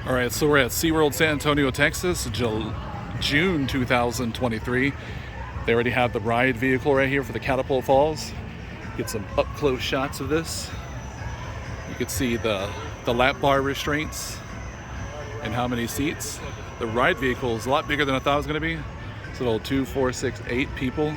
All right, so we're at SeaWorld San Antonio, Texas, June 2023. They already have the ride vehicle right here for the Catapult Falls. Get some up-close shots of this. You can see the lap bar restraints and how many seats. The ride vehicle is a lot bigger than I thought it was going to be. It's a little 2, 4, 6, 8 people.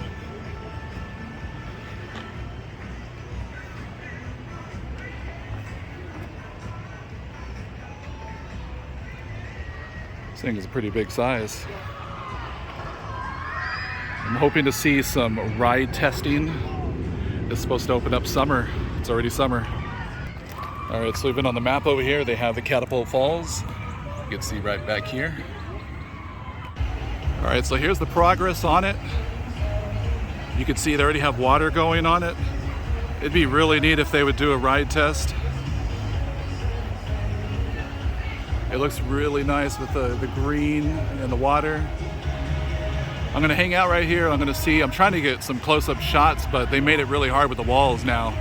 This thing is a pretty big size. I'm hoping to see some ride testing. It's supposed to open up summer. It's already summer. All right, so even on the map over here, they have the Catapult Falls. You can see right back here. All right, so here's the progress on it. You can see they already have water going on it. It'd be really neat if they would do a ride test. It looks really nice with the green and the water. I'm gonna hang out right here. I'm trying to get some close-up shots, but they made it really hard with the walls now.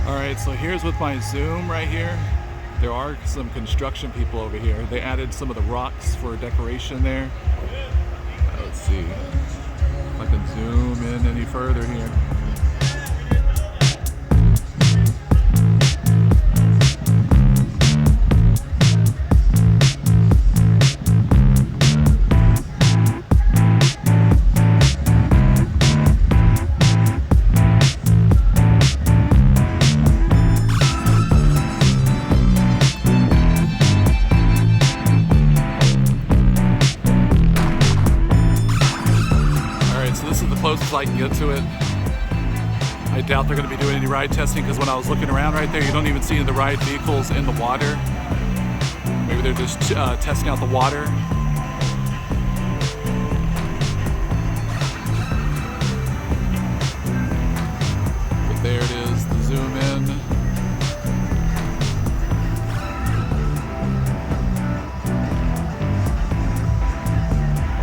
All right, so here's with my zoom right here. There are some construction people over here. They added some of the rocks for decoration there. Let's see if I can zoom in any further here. Closest I can get to it. I doubt they're going to be doing any ride testing because when I was looking around right there, you don't even see the ride vehicles in the water. Maybe they're just testing out the water. But there it is, the zoom in.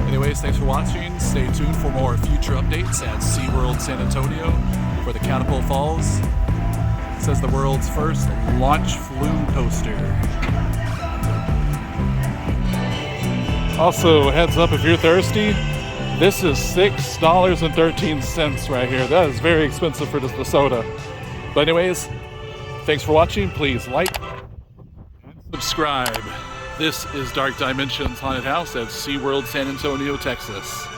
Anyways, thanks for watching. Stay tuned for more future updates at SeaWorld San Antonio for the Catapult Falls. It says the world's first launch flume coaster. Also, heads up if you're thirsty, this is $6.13 right here. That is very expensive for just the soda. But anyways, thanks for watching. Please like and subscribe. This is Dark Dimensions Haunted House at SeaWorld San Antonio, Texas.